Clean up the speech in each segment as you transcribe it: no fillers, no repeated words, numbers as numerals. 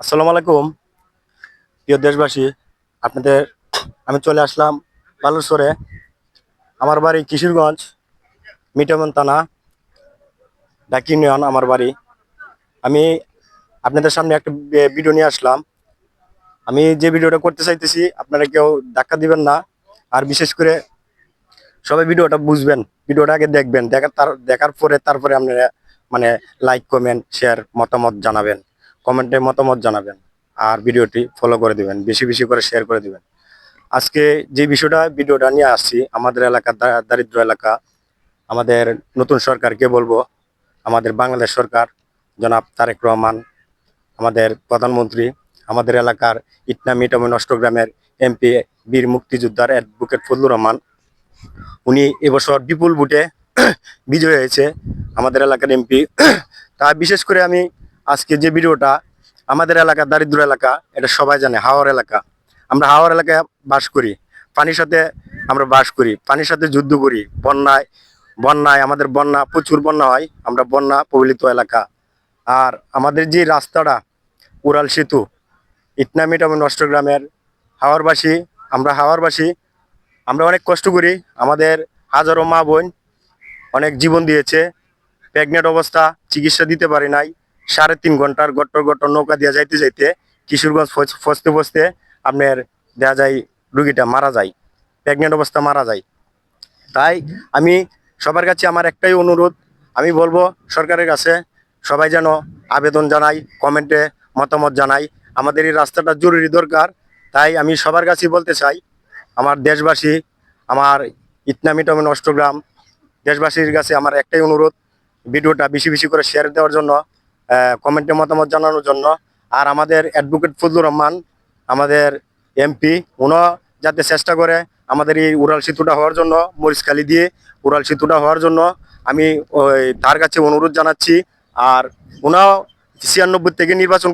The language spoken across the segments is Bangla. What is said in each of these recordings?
আসসালামু আলাইকুম প্রিয় দেশবাসী। আপনাদের আমি চলে আসলাম বালুরচরে। আমার বাড়ি কিশোরগঞ্জ, মিঠামন থানা, ডাক ইউনিয়ন আমার বাড়ি। আমি আপনাদের সামনে একটা ভিডিও নিয়ে আসলাম। আমি যে ভিডিওটা করতে চাইতেছি আপনারা কেউ ধাক্কা দিবেন না। আর বিশেষ করে সবাই ভিডিওটা বুঝবেন, ভিডিওটা আগে দেখবেন, দেখার পরে তারপরে আপনারা মানে লাইক কমেন্ট শেয়ার মতামত জানাবেন, কমেন্টে মতামত জানাবেন। আর ভিডিওটি ফলো করে দিবেন, বেশি বেশি করে শেয়ার করে দিবেন। আজকে যে ভিডিওটা নিয়ে আসছি, আমাদের এলাকা দারিদ্র এলাকা। আমাদের নতুন সরকারকে বলবো, আমাদের বাংলাদেশ সরকার, জনাব তারেক রহমান, আমাদের প্রধানমন্ত্রী, আমাদের এলাকার ইটনা মিটামন অষ্টগ্রামের এমপি বীর মুক্তিযোদ্ধার অ্যাডভোকেট ফজলুর রহমান, উনি এবছর বিপুল ভোটে বিজয় হয়েছে আমাদের এলাকার এমপি। তা বিশেষ করে আমি আজকে যে ভিডিওটা, আমাদের এলাকা দারিদ্র এলাকা, এটা সবাই জানে, হাওর এলাকা। আমরা হাওর এলাকায় বাস করি, পানির সাথে আমরা বাস করি, পানির সাথে যুদ্ধ করি। বন্যায় আমাদের প্রচুর বন্যা হয়, আমরা বন্যা প্রবলিত এলাকা। আর আমাদের যে রাস্তাটা, উড়াল সেতু, ইটনা মিটামন অষ্টগ্রামের হাওরবাসী, হাওরবাসী আমরা অনেক কষ্ট করি। আমাদের হাজারো মা বোন অনেক জীবন দিয়েছে, প্রেগনেন্ট অবস্থা, চিকিৎসা দিতে পারি নাই। 3.5 ঘন্টার গট্টর গট্টর নৌকা দিয়ে যাইতে যাইতে কিশোরগঞ্জ ফসতে ফসতে আপনার দেখা যায় রুগীটা মারা যায়, প্রেগনেন্ট অবস্থা মারা যায়। তাই আমি সবার কাছে আমার একটাই অনুরোধ, আমি বলবো সরকারের কাছে সবাই যেন আবেদন জানাই, কমেন্টে মতামত জানাই। আমাদের এই রাস্তাটা জরুরি দরকার। তাই আমি সবার কাছে বলতে চাই, আমার দেশবাসী, আমার ইটনা মিটামন অষ্টগ্রাম দেশবাসীর কাছে আমার একটাই অনুরোধ, ভিডিওটা বেশি বেশি করে শেয়ার দেওয়ার জন্য, কমেন্টে মতামত জানানোর জন্য। আর আমাদের অ্যাডভোকেট ফজলুর রহমান, আমাদের এমপি, উনিও যাতে চেষ্টা করে আমাদের এই উড়াল সেতুটা হওয়ার জন্য, মরিচখালি দিয়ে উড়াল সেতুটা হওয়ার জন্য আমি তার কাছে অনুরোধ জানাচ্ছি। আর উনাও 96 থেকে নির্বাচন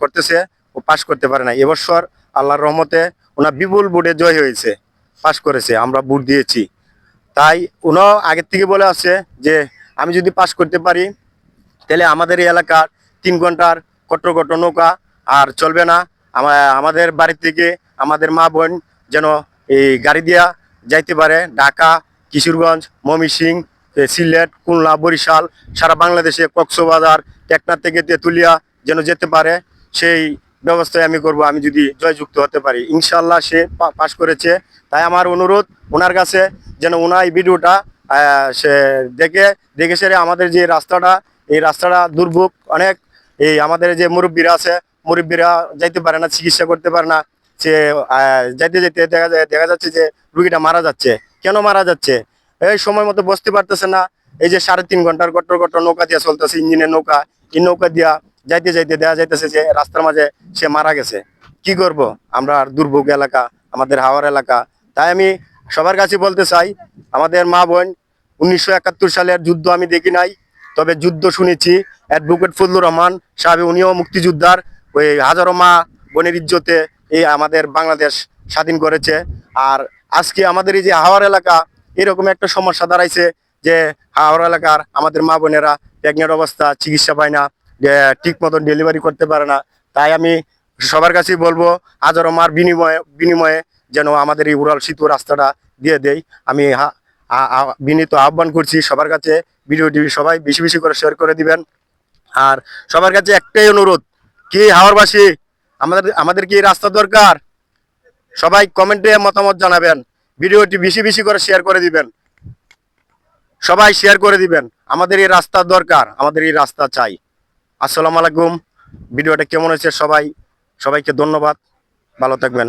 করতেছে, ও পাশ করতে পারে না। এবছর আল্লাহর রহমতে ওনার বিপুল ভোটে জয় হয়েছে, পাশ করেছে, আমরা ভোট দিয়েছি। তাই উনাও আগের থেকে বলে আছে যে আমি যদি পাশ করতে পারি তাহলে আমাদের এই এলাকার 3 ঘন্টার কট্টর কট্টর নৌকা আর চলবে না। আমাদের বাড়ি থেকে আমাদের মা বোন যেন এই গাড়ি দিয়া যাইতে পারে ঢাকা, কিশোরগঞ্জ, ময়মনসিংহ, সিলেট, খুলনা, বরিশাল, সারা বাংলাদেশে, কক্সবাজার, টেকনাফ থেকে তেঁতুলিয়া যেন যেতে পারে। সেই ব্যবস্থায় আমি করব, আমি যদি জয়যুক্ত হতে পারি। ইনশাল্লাহ সে পাশ করেছে। তাই আমার অনুরোধ ওনার কাছে যেন ওনার এই ভিডিওটা সে দেখে সেরে আমাদের যে রাস্তাটা, এই রাস্তাটা দুর্ভোগ অনেক। এই আমাদের যে মুরব্বীরা আছে, মুরব্বীরা যাইতে পারে না, চিকিৎসা করতে পারে না। সে যাইতে যেতে দেখা যাচ্ছে যে রুগীটা মারা যাচ্ছে। কেন মারা যাচ্ছে? এই সময় মতো বসতে পারতেছে না। এই যে 3.5 ঘন্টার গট্টর গট্টর নৌকা দিয়া চলতেছে, ইঞ্জিনের নৌকা, এই নৌকা দিয়া যাইতে যাইতে দেখা যাইতেছে যে রাস্তার মাঝে সে মারা গেছে। কি করব? আমরা আর দুর্ভোগ এলাকা, আমাদের হাওর এলাকা। তাই আমি সবার কাছে বলতে চাই, আমাদের মা বোন, 1971 সালের যুদ্ধ আমি দেখি নাই, তবে যুদ্ধ শুনেছি। অ্যাডভোকেট ফজলুর রহমান সাহেব, উনিও মুক্তিযোদ্ধার, ওই হাজারো মা বোনের ইজ্জতে এই আমাদের বাংলাদেশ স্বাধীন করেছে। আর আজকে আমাদের এই যে হাওর এলাকা, এরকম একটা সমস্যা দাঁড়াইছে যে হাওর এলাকার আমাদের মা বোনেরা প্রেগনেন্ট অবস্থা, চিকিৎসা পায় না, ঠিক মতন ডেলিভারি করতে পারে না। তাই আমি সবার কাছেই বলবো, হাজারো মার বিনিময়ে যেন আমাদের এই উড়াল সেতু রাস্তাটা দিয়ে দেয়। আমি বিনীত আহ্বান করছি সবার কাছে, ভিডিওটি সবাই বেশি বেশি করে শেয়ার করে দিবেন। আর সবার কাছে একটাই অনুরোধ, কি হাওরবাসী, আমাদের কি রাস্তা দরকার? সবাই কমেন্টে মতামত জানাবেন, ভিডিওটি বেশি বেশি করে শেয়ার করে দিবেন, সবাই শেয়ার করে দিবেন। আমাদের এই রাস্তার দরকার, আমাদের এই রাস্তা চাই। আসসালামু আলাইকুম। ভিডিওটা কেমন হয়েছে সবাইকে ধন্যবাদ, ভালো থাকবেন।